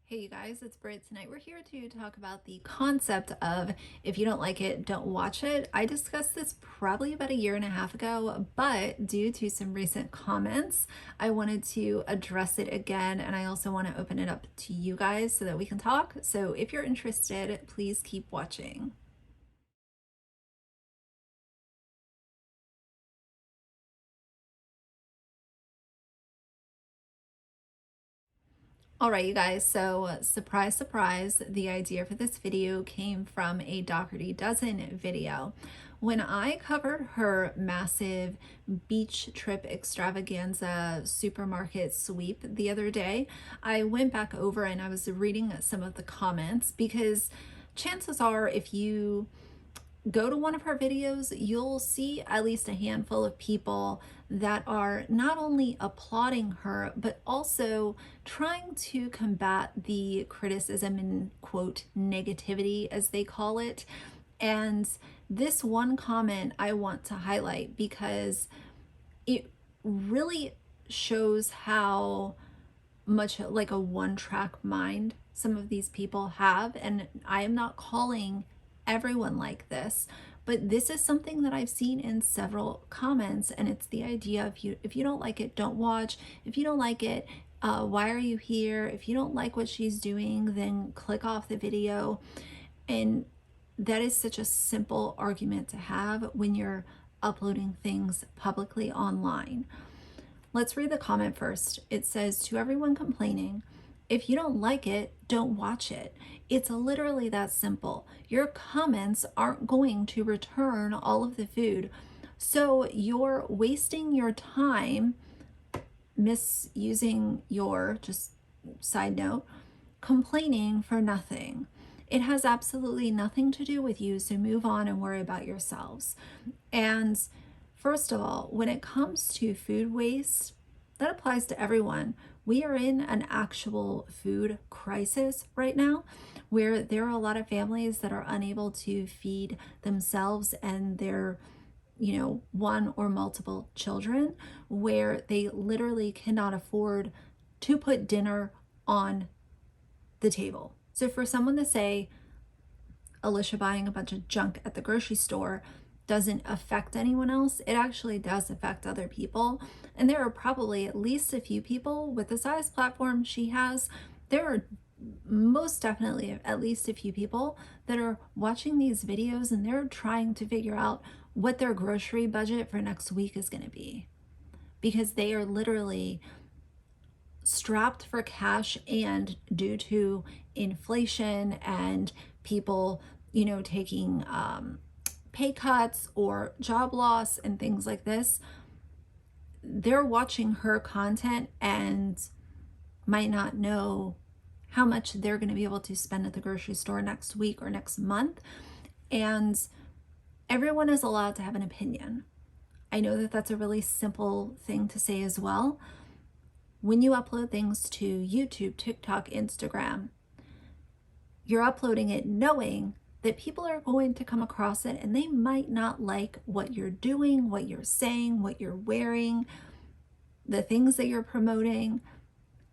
Hey you guys, it's Britt. Tonight we're here to talk about the concept of if you don't like it, don't watch it. I discussed this probably about a year and a half ago, but due to some recent comments, I wanted to address it again, and I also want to open it up to you guys so that we can talk. So if you're interested, please keep watching. All right, you guys, so surprise, surprise, the idea for this video came from a Dougherty Dozen video. When I covered her massive beach trip extravaganza supermarket sweep the other day, I went back over and I was reading some of the comments because chances are if you go to one of her videos, you'll see at least a handful of people that are not only applauding her, but also trying to combat the criticism and quote negativity, as they call it. And this one comment I want to highlight because it really shows how much like a one-track mind some of these people have. And I am not calling everyone like this, but this is something that I've seen in several comments, and it's the idea of if you don't like it, don't watch. If you don't like it, why are you here? If you don't like what she's doing, then click off the video. And that is such a simple argument to have when you're uploading things publicly online. Let's read the comment first. It says, to everyone complaining, if you don't like it, don't watch it. It's literally that simple. Your comments aren't going to return all of the food. So you're wasting your time misusing your, just side note, complaining for nothing. It has absolutely nothing to do with you, so move on and worry about yourselves. And first of all, when it comes to food waste, that applies to everyone. We are in an actual food crisis right now where there are a lot of families that are unable to feed themselves and their one or multiple children, where they literally cannot afford to put dinner on the table. So for someone to say, Alicia buying a bunch of junk at the grocery store doesn't affect anyone else, it actually does affect other people. And there are probably at least a few people with the size platform she has. There are most definitely at least a few people that are watching these videos and they're trying to figure out what their grocery budget for next week is going to be, because they are literally strapped for cash, and due to inflation and people taking pay cuts or job loss and things like this, they're watching her content and might not know how much they're going to be able to spend at the grocery store next week or next month. And everyone is allowed to have an opinion. I know that that's a really simple thing to say as well. When you upload things to YouTube, TikTok, Instagram, you're uploading it knowing that people are going to come across it and they might not like what you're doing, what you're saying, what you're wearing, the things that you're promoting.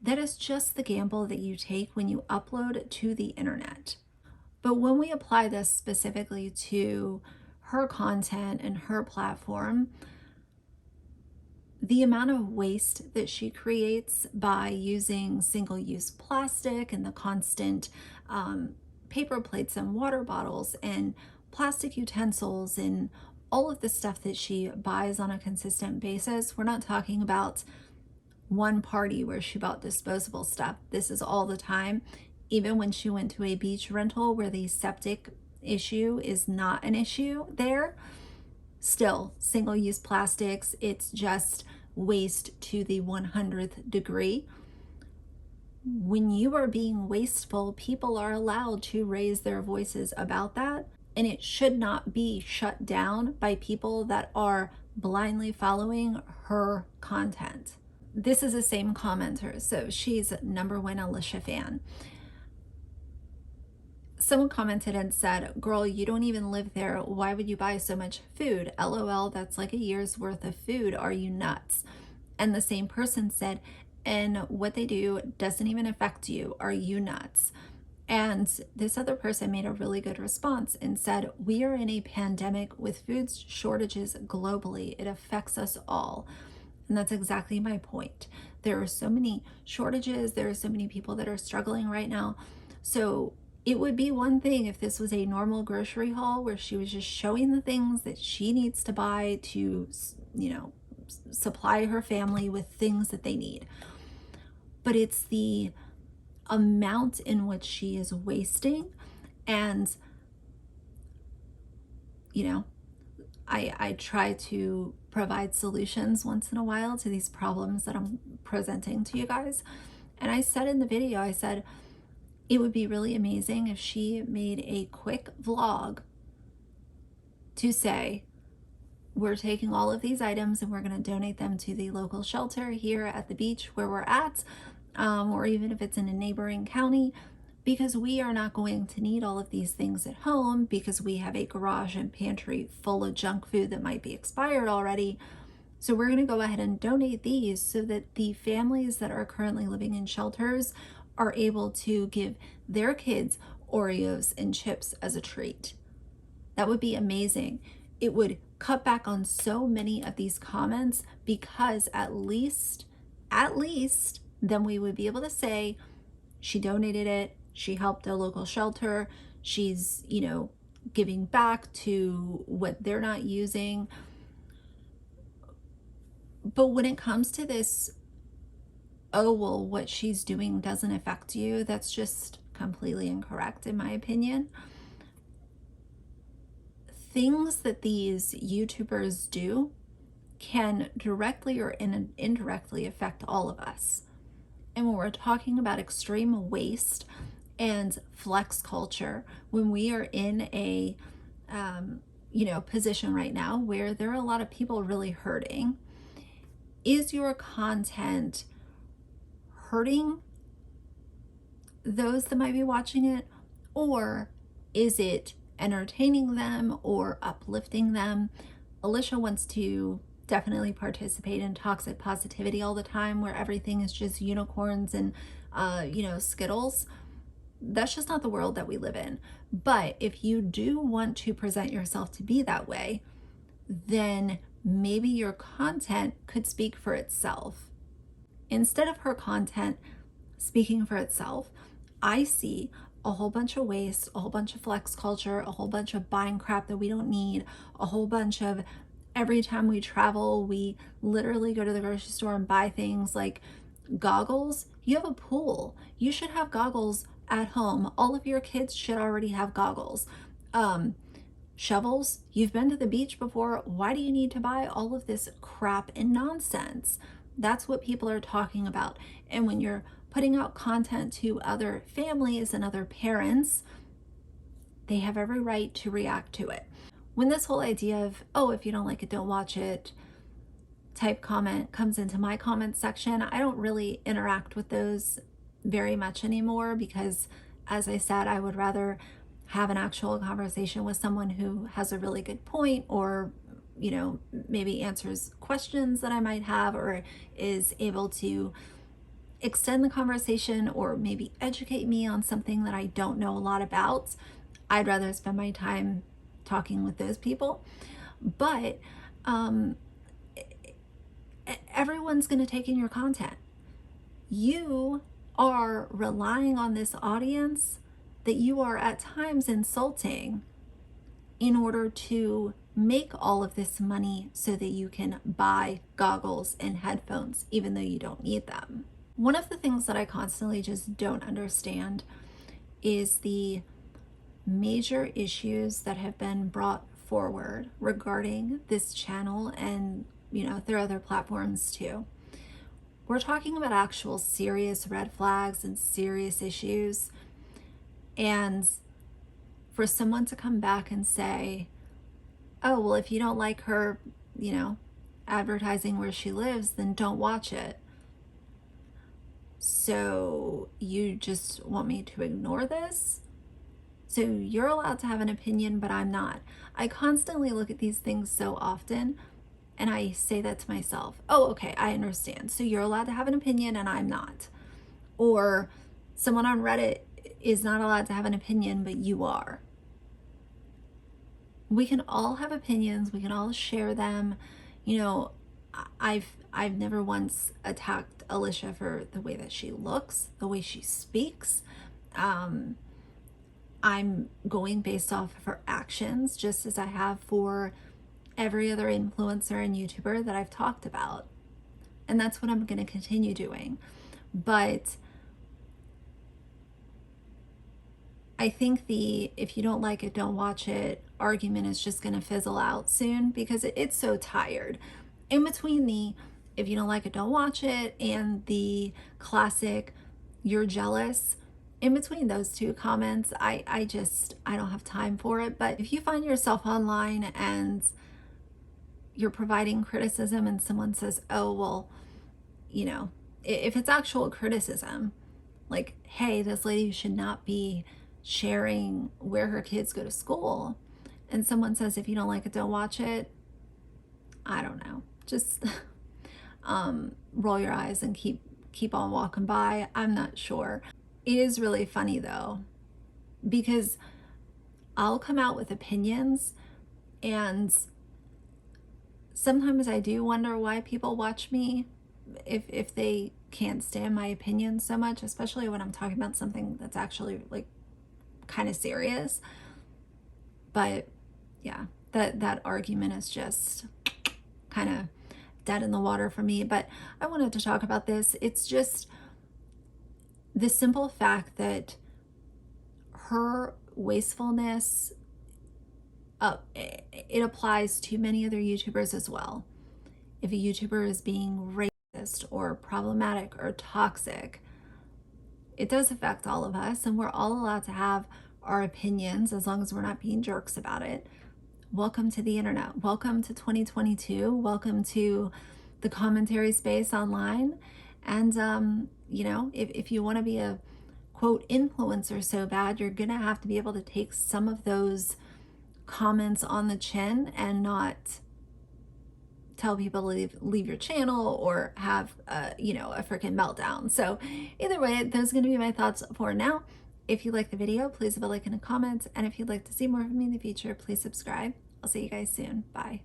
That is just the gamble that you take when you upload to the internet. But when we apply this specifically to her content and her platform, the amount of waste that she creates by using single-use plastic and the constant paper plates and water bottles and plastic utensils and all of the stuff that she buys on a consistent basis. We're not talking about one party where she bought disposable stuff. This is all the time. Even when she went to a beach rental where the septic issue is not an issue there, still single-use plastics, it's just waste to the 100th degree. When you are being wasteful, people are allowed to raise their voices about that, and it should not be shut down by people that are blindly following her content. This is the same commenter, so she's #1 Alicia fan. Someone commented and said, girl, you don't even live there. Why would you buy so much food? LOL, that's like a year's worth of food. Are you nuts? And the same person said, and what they do doesn't even affect you. Are you nuts? And this other person made a really good response and said, we are in a pandemic with food shortages globally. It affects us all. And that's exactly my point. There are so many shortages. There are so many people that are struggling right now. So it would be one thing if this was a normal grocery haul where she was just showing the things that she needs to buy to, supply her family with things that they need. But it's the amount in which she is wasting. And, I try to provide solutions once in a while to these problems that I'm presenting to you guys. And I said in the video, I said, it would be really amazing if she made a quick vlog to say, we're taking all of these items and we're going to donate them to the local shelter here at the beach where we're at, or even if it's in a neighboring county, because we are not going to need all of these things at home because we have a garage and pantry full of junk food that might be expired already. So we're going to go ahead and donate these so that the families that are currently living in shelters are able to give their kids Oreos and chips as a treat. That would be amazing. It would cut back on so many of these comments, because at least then we would be able to say she donated it, she helped a local shelter, she's, giving back to what they're not using. But when it comes to this, oh, well, what she's doing doesn't affect you, that's just completely incorrect in my opinion. Things that these YouTubers do can directly or indirectly affect all of us. And when we're talking about extreme waste and flex culture, when we are in a position right now where there are a lot of people really hurting, is your content hurting those that might be watching it, or is it entertaining them or uplifting them? Alicia wants to definitely participate in toxic positivity all the time, where everything is just unicorns and Skittles. That's just not the world that we live in. But if you do want to present yourself to be that way, then maybe your content could speak for itself. Instead of her content speaking for itself, I see a whole bunch of waste, a whole bunch of flex culture, a whole bunch of buying crap that we don't need, a whole bunch of every time we travel, we literally go to the grocery store and buy things like goggles. You have a pool. You should have goggles at home. All of your kids should already have goggles. Shovels. You've been to the beach before. Why do you need to buy all of this crap and nonsense? That's what people are talking about. And when you're putting out content to other families and other parents, they have every right to react to it. When this whole idea of, oh, if you don't like it, don't watch it type comment comes into my comment section, I don't really interact with those very much anymore, because as I said, I would rather have an actual conversation with someone who has a really good point, or maybe answers questions that I might have, or is able to extend the conversation, or maybe educate me on something that I don't know a lot about. I'd rather spend my time talking with those people. But everyone's going to take in your content. You are relying on this audience that you are at times insulting in order to make all of this money so that you can buy goggles and headphones, even though you don't need them. One of the things that I constantly just don't understand is the major issues that have been brought forward regarding this channel, and there are other platforms too. We're talking about actual serious red flags and serious issues, and for someone to come back and say, oh, well, if you don't like her advertising where she lives, then don't watch it. So you just want me to ignore this? So you're allowed to have an opinion, but I'm not. I constantly look at these things so often, and I say that to myself, oh, okay, I understand. So you're allowed to have an opinion and I'm not. Or someone on Reddit is not allowed to have an opinion, but you are. We can all have opinions. We can all share them. You know, I've never once attacked Alicia for the way that she looks, the way she speaks. Um, I'm going based off of her actions, just as I have for every other influencer and YouTuber that I've talked about. And that's what I'm going to continue doing. But I think the if you don't like it, don't watch it argument is just going to fizzle out soon, because it's so tired. In between the if you don't like it, don't watch it and the classic you're jealous, in between those two comments, I don't have time for it. But if you find yourself online and you're providing criticism and someone says, oh, well, you know, if it's actual criticism, like, hey, this lady should not be sharing where her kids go to school, and someone says, if you don't like it, don't watch it, I don't know, just roll your eyes and keep on walking by. I'm not sure. It is really funny though, because I'll come out with opinions, and sometimes I do wonder why people watch me if they can't stand my opinion so much, especially when I'm talking about something that's actually like kind of serious. But yeah, that argument is just kind of dead in the water for me. But I wanted to talk about this. It's just the simple fact that her wastefulness, it applies to many other YouTubers as well. If a YouTuber is being racist or problematic or toxic, it does affect all of us, and we're all allowed to have our opinions as long as we're not being jerks about it. Welcome to the internet. Welcome to 2022. Welcome to the commentary space online. And, you know, if you want to be a quote influencer so bad, you're going to have to be able to take some of those comments on the chin and not tell people to leave your channel or have you know, a freaking meltdown. So either way, those are going to be my thoughts for now. If you like the video, please leave a like and a comment, and if you'd like to see more from me in the future, please subscribe. I'll see you guys soon. Bye.